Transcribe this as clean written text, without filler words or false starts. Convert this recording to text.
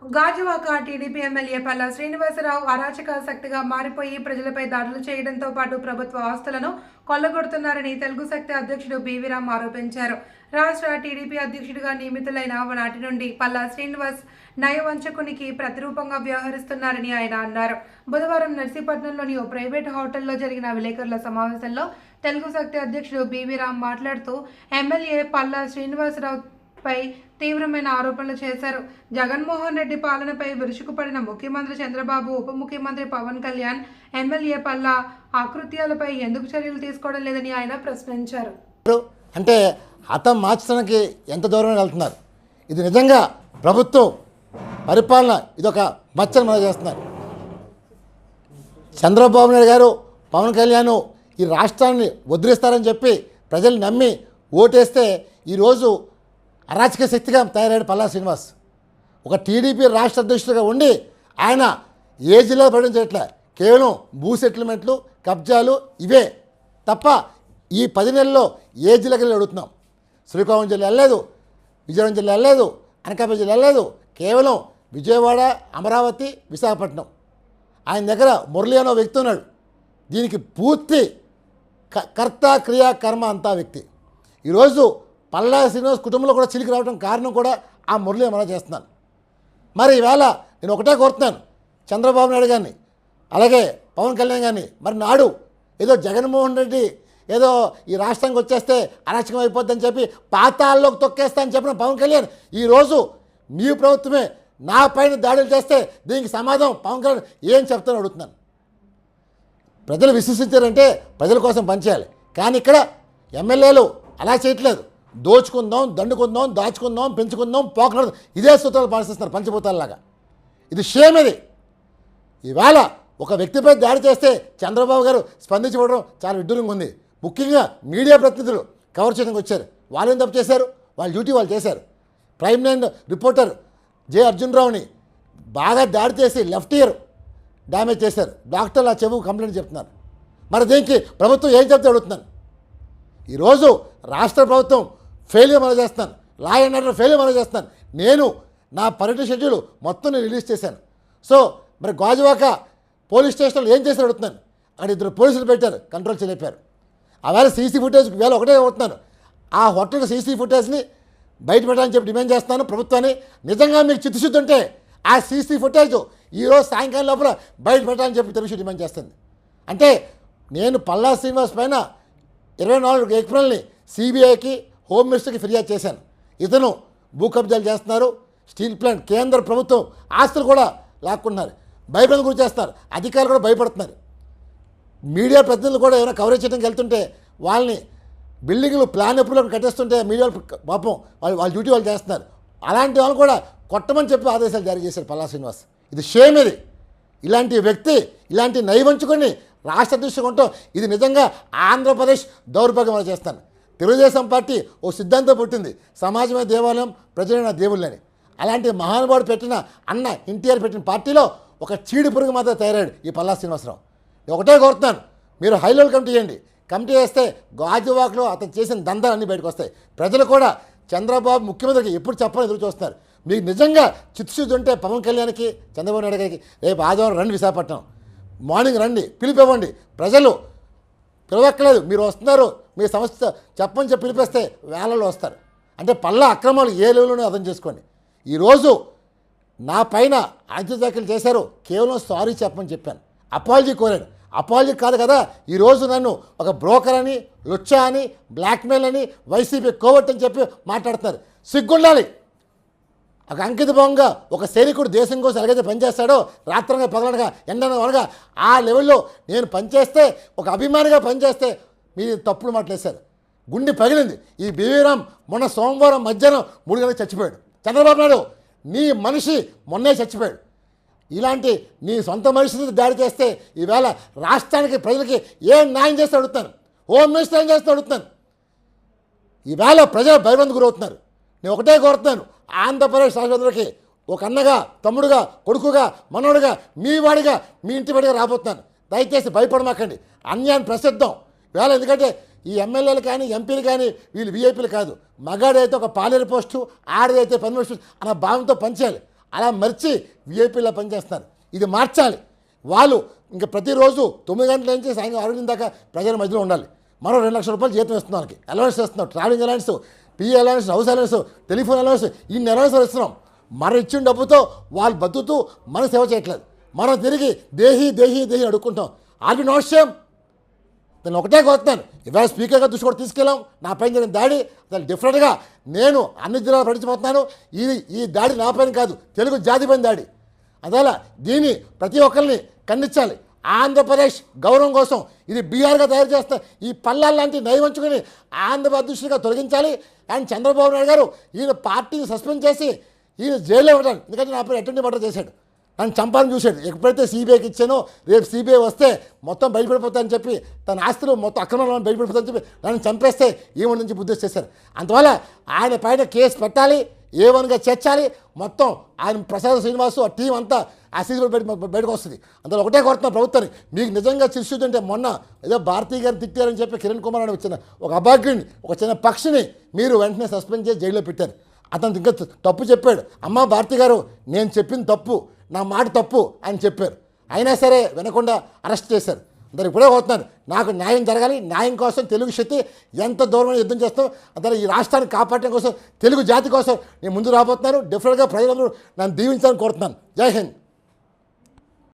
Gajuwaka TDP MLA Palla Srinivasarao అరాచకాసక్తిగా మారిపోయి ప్రజలపై దాడులు చేయడంతో పాటు ప్రభుత్వ ఆస్తులను కొల్లగొడుతున్నారని తెలుగు శక్తి అధ్యక్షుడు బీవీరామ్ ఆరోపించారు. రాష్ట్ర టీడీపీ అధ్యక్షుడిగా నియమితులైన నాటి నుండి పల్లా శ్రీనివాస్ నయవంచకునికి ప్రతిరూపంగా వ్యవహరిస్తున్నారని ఆయన అన్నారు. బుధవారం నర్సీపట్నంలోని ఓ ప్రైవేట్ హోటల్లో జరిగిన విలేకరుల సమావేశంలో తెలుగు శక్తి అధ్యక్షుడు బీవీరామ్ మాట్లాడుతూ ఎమ్మెల్యే పల్లా శ్రీనివాసరావు పై తీవ్రమైన ఆరోపణలు చేశారు. జగన్మోహన్ రెడ్డి పాలనపై విరుచుకుపడిన ముఖ్యమంత్రి చంద్రబాబు, ఉప ముఖ్యమంత్రి పవన్ కళ్యాణ్ ఎమ్మెల్యే పల్లా ఆకృత్యాలపై ఎందుకు చర్యలు తీసుకోవడం లేదని ఆయన ప్రశ్నించారు. అంటే హతం మార్చడానికి ఎంత దూరం వెళ్తున్నారు? ఇది నిజంగా ప్రభుత్వం పరిపాలన ఇదొక మచ్చను మనం చేస్తున్నారు. చంద్రబాబు నాయుడు గారు, పవన్ కళ్యాణ్ ఈ రాష్ట్రాన్ని వదిలిస్తారని చెప్పి ప్రజలు నమ్మి ఓటేస్తే ఈరోజు అరాచక శక్తిగా తయారయ్యాడు పల్లా శ్రీనివాస్. ఒక టీడీపీ రాష్ట్ర అధ్యక్షుడిగా ఉండి ఆయన ఏ జిల్లా పడించట్లే, కేవలం భూ సెటిల్మెంట్లు, కబ్జాలు ఇవే తప్ప ఈ 10 నెలల్లో ఏ జిల్లాకి వెళ్ళి అడుగుతున్నాం. శ్రీకాకుళం జిల్లా వెళ్ళలేదు, విజయనగరం జిల్లా వెళ్ళలేదు, అనకాపల్లి జిల్లా వెళ్ళలేదు, కేవలం విజయవాడ, అమరావతి, విశాఖపట్నం. ఆయన దగ్గర మురళి అనే వ్యక్తి ఉన్నాడు. దీనికి పూర్తి కర్త, క్రియా, కర్మ అంతా వ్యక్తి. ఈరోజు పల్లా శ్రీనివాస్ కుటుంబంలో కూడా చిలికి రావడం కారణం కూడా ఆ మురళి అమలు చేస్తున్నాను. మరి ఈవేళ నేను ఒకటే కోరుతున్నాను చంద్రబాబు నాయుడు గారిని, అలాగే పవన్ కళ్యాణ్ గారిని, మరి నాడు ఏదో జగన్మోహన్ రెడ్డి ఏదో ఈ రాష్ట్రానికి వచ్చేస్తే అరాచకం అయిపోద్దని చెప్పి పాతాల్లోకి తొక్కేస్తా అని చెప్పిన పవన్ కళ్యాణ్ ఈరోజు మీ ప్రభుత్వమే నా పైన దాడులు చేస్తే దీనికి సమాధానం పవన్ కళ్యాణ్ ఏం చెప్తానో అడుగుతున్నాను. ప్రజలు విశ్వసించారంటే ప్రజల కోసం పనిచేయాలి, కానీ ఇక్కడ ఎమ్మెల్యేలు అలా చేయట్లేదు. దోచుకుందాం, దండుకుందాం, దాచుకుందాం, పెంచుకుందాం, పోకడం ఇదే సూత్రాలు పాటిస్తున్నారు పంచభూతాలలాగా. ఇది షేమ్. ఇది ఇవాళ ఒక వ్యక్తిపై దాడి చేస్తే చంద్రబాబు గారు స్పందించబడడం చాలా విడ్డూరంగా ఉంది. ముఖ్యంగా మీడియా ప్రతినిధులు కవర్ చేయడానికి వచ్చారు. వాళ్ళు ఏం తప్పు చేశారు? వాళ్ళ డ్యూటీ వాళ్ళు చేశారు. Prime line reporter J Arjun రావుని బాగా దాడి చేసి లెఫ్ట్ ఇయర్ డ్యామేజ్ చేశారు. డాక్టర్లు ఆ చెవు కంప్లైంట్ చెప్తున్నారు. మరి దీనికి ప్రభుత్వం ఏం చెప్తే అడుగుతున్నాను. ఈరోజు రాష్ట్ర ప్రభుత్వం ఫెయిల్యూర్ అమలు చేస్తున్నాను, లా అండ్ ఆర్డర్ ఫెయిల్యూర్ అమలు చేస్తున్నాను. నేను నా పర్యటన షెడ్యూల్ మొత్తం నేను రిలీజ్ చేశాను. సో మరి గాజువాక పోలీస్ స్టేషన్లో ఏం చేశారు అడుగుతున్నాను. అక్కడ 2 పోలీసులు పెట్టారు, కంట్రోల్ చేయలేపారు. ఆవేళ సీసీ ఫుటేజ్ వేళ ఒకటే అవుతున్నాను. ఆ హోటల్ సీసీ ఫుటేజ్ని బయట పెట్టాలని చెప్పి డిమాండ్ చేస్తాను ప్రభుత్వాన్ని. నిజంగా మీకు చిత్తశుద్ధి ఉంటే ఆ సీసీ ఫుటేజ్ ఈరోజు సాయంకాలం లోపల బయట పెట్టాలని చెప్పి తెలుగు డిమాండ్ చేస్తుంది. అంటే నేను పల్లా శ్రీనివాస్ పైన 24 ఏప్రిల్ని సిబిఐకి, హోమ్ మినిస్టర్కి ఫిర్యాదు చేశాను. ఇతను భూ కబ్జాలు చేస్తున్నారు, స్టీల్ ప్లాంట్, కేంద్ర ప్రభుత్వం ఆస్తులు కూడా లాక్కున్నారు, భయభ్రాంతి గురి చేస్తున్నారు, అధికారులు కూడా భయపడుతున్నారు. మీడియా ప్రతినిధులు కూడా ఏమైనా కవరేజ్ చేయడానికి వెళ్తుంటే వాళ్ళని బిల్డింగ్లు ప్లాన్ ఎప్పుడు కట్టేస్తుంటే మీడియా పాపం వాళ్ళ డ్యూటీ వాళ్ళు చేస్తున్నారు. అలాంటి వాళ్ళు కూడా కొట్టమని చెప్పి ఆదేశాలు జారీ చేశారు పల్లా శ్రీనివాస్. ఇది షేమ్. ఇది ఇలాంటి వ్యక్తి ఇలాంటి నైవంచుకొని రాష్ట్ర దృష్టి ఉండటం ఇది నిజంగా ఆంధ్రప్రదేశ్ దౌర్భాగ్యం అలా చేస్తాను. తెలుగుదేశం పార్టీ ఓ సిద్ధాంతం పుట్టింది, సమాజమే దేవాలయం, ప్రజలైన దేవుళ్ళని. అలాంటి మహానుభావుడు పెట్టిన అన్న ఎన్టీఆర్ పెట్టిన పార్టీలో ఒక చీడి పురుగు మాత్రం తయారాడు ఈ పల్లా శ్రీనివాసరావు. ఒకటే కోరుతున్నాను, మీరు హై లెవెల్ కమిటీ చేయండి. కమిటీ చేస్తే గాజువాకలో అతను చేసిన దందాలు అన్నీ బయటకు వస్తాయి. ప్రజలు కూడా చంద్రబాబు ముఖ్యమంత్రికి ఎప్పుడు చెప్పని ఎదురు చూస్తున్నారు. మీకు నిజంగా చిత్తశుద్ధి ఉంటే పవన్ కళ్యాణ్కి, చంద్రబాబు నాయుడు గారికి రేపు ఆదివారం రండి విశాఖపట్నం, మార్నింగ్ రండి, పిలిపివ్వండి. ప్రజలు పిలవక్కలేదు, మీరు వస్తున్నారు, మీ సమస్య చెప్పని చెప్పి పిలిపిస్తే వేలలో వస్తారు. అంటే పల్లా అక్రమాలు ఏ లెవెల్లోనే అర్థం చేసుకోండి. ఈరోజు నా పైన వ్యాఖ్యలు చేశారు, కేవలం సారీ చెప్పమని చెప్పాను, అపాలజీ కోరాను. అపాలజీ కాదు కదా ఈరోజు నన్ను ఒక బ్రోకర్ అని, లుచ్చా అని, బ్లాక్మెయిల్ అని, వైసీపీ కోవట్ అని చెప్పి మాట్లాడుతున్నారు. సిగ్గుండాలి. ఒక అంకితభావంగా ఒక సైనికుడు దేశం కోసం ఎలాగైతే పనిచేస్తాడో, రాత్రంగా పగలనగా ఎండనగా ఆ లెవెల్లో నేను పనిచేస్తే, ఒక అభిమానిగా పనిచేస్తే మీరు తప్పుడు మాట్లాడేశారు. గుండె పగిలింది. ఈ బీవీరామ్ మొన్న సోమవారం మధ్యాహ్నం 3 గంటలకు చచ్చిపోయాడు. చంద్రబాబు నాయుడు నీ మనిషి మొన్నే చచ్చిపోయాడు. ఇలాంటి నీ సొంత మనిషిని దాడి చేస్తే ఈవేళ రాష్ట్రానికి, ప్రజలకి ఏం న్యాయం చేస్తే అడుగుతాను. హోమ్ మినిస్టర్ ఏం చేస్తే అడుగుతాను. ఈవేళ ప్రజలు భయబంధు గురవుతున్నారు. నేను ఒకటే కోరుతున్నాను, ఆంధ్రప్రదేశ్ రాష్ట్రాలకి ఒక అన్నగా, తమ్ముడుగా, కొడుకుగా, మనోడుగా, మీ వాడిగా, మీ ఇంటి వాడిగా రాబోతున్నాను. దయచేసి భయపడమాకండి. అన్యాయం ప్రసిద్ధం వేళ. ఎందుకంటే ఈ ఎమ్మెల్యేలు కానీ, ఎంపీలు కానీ వీళ్ళు వీఐపీలు కాదు. మగాడైతే ఒక పాలేరు పోస్టు, ఆడదైతే పని పోస్టు అన్న భావంతో పనిచేయాలి. అలా మర్చి విఐపీలో పనిచేస్తున్నారు. ఇది మార్చాలి. వాళ్ళు ఇంకా ప్రతిరోజు 9 గంటల నుంచి సాయంత్రం 6 దాకా ప్రజల మధ్యలో ఉండాలి. మనం 2 లక్షల రూపాయలు జీతం ఇస్తున్నాం, వాళ్ళకి అలవెన్స్ ఇస్తున్నాం, travelling allowance, PA allowance, house allowance, telephone allowance, ఇన్ని అలవెన్స్ ఇస్తున్నాం. మనం ఇచ్చిన డబ్బుతో వాళ్ళు బతుకుతూ మనం సేవ చేయట్లేదు. మనం తిరిగి దేహి దేహి దేహి అడుక్కుంటాం. Are you not shame? నేను ఒకటే కోరుతున్నాను, ఇవాళ స్పీకర్గా దృష్టి కూడా తీసుకెళ్ళాం. నా పైన జరిగిన దాడి అసలు డిఫరెంట్గా నేను అన్ని జిల్లాలు ప్రకటించబోతున్నాను. ఈ దాడి నా పైన కాదు, తెలుగు జాతి పైన దాడి. అందువల్ల దీన్ని ప్రతి ఒక్కరిని ఖండించాలి. ఆంధ్రప్రదేశ్ గౌరవం కోసం ఇది బీహార్గా తయారు చేస్తా ఈ పల్లాల లాంటి నైవంచుకుని ఆంధ్రప్రదేశ్ దృష్టిగా తొలగించాలి. అండ్ చంద్రబాబు నాయుడు గారు ఈయన పార్టీని సస్పెండ్ చేసి ఈయన జైల్లో ఉంటాడు. ఎందుకంటే నా పేరు అటెండ్ మర్డర్ చేశాడు, నన్ను చంపాలని చూశాడు. ఎప్పుడైతే సిబిఐకి ఇచ్చానో రేపు సిబిఐ వస్తే మొత్తం బయటపడిపోతాయని చెప్పి తన ఆస్తులు మొత్తం అక్రమంలో బయటపడిపోతాయని చెప్పి నన్ను చంపేస్తే ఏమని నుంచి బుద్ధి చేశారు. అందువల్ల ఆయన పైన కేసు పెట్టాలి, A1గా చేర్చాలి. మొత్తం ఆయన ప్రసాద్ శ్రీనివాసు ఆ టీం అంతా ఆ సీజన్ బయటకు వస్తుంది. అందులో ఒకటే కోరుతున్నా ప్రభుత్వాన్ని, మీకు నిజంగా చిరుశుద్ధి అంటే మొన్న ఏదో భారతీయ గారిని తిట్టారని చెప్పి కిరణ్ కుమార్ అని వచ్చిన ఒక అభాగ్యుని, ఒక చిన్న పక్షిని మీరు వెంటనే సస్పెండ్ చేసి జైల్లో పెట్టారు. అతను ఇంకా తప్పు చెప్పాడు. అమ్మ భారతి గారు, నేను చెప్పింది తప్పు, నా మాట తప్పు అని చెప్పారు. అయినా సరే వినకుండా అరెస్ట్ చేశారు. అందరు ఇప్పుడే పోతున్నారు, నాకు న్యాయం జరగాలి, న్యాయం కోసం తెలుగు శక్తి ఎంత దూరం యుద్ధం చేస్తాం. అందరూ ఈ రాష్ట్రాన్ని కాపాడటం కోసం, తెలుగు జాతి కోసం నేను ముందు రాబోతున్నాను. డెఫినెట్గా ప్రజలందరూ నన్ను దీవించాలని కోరుతున్నాను. జై హింద్.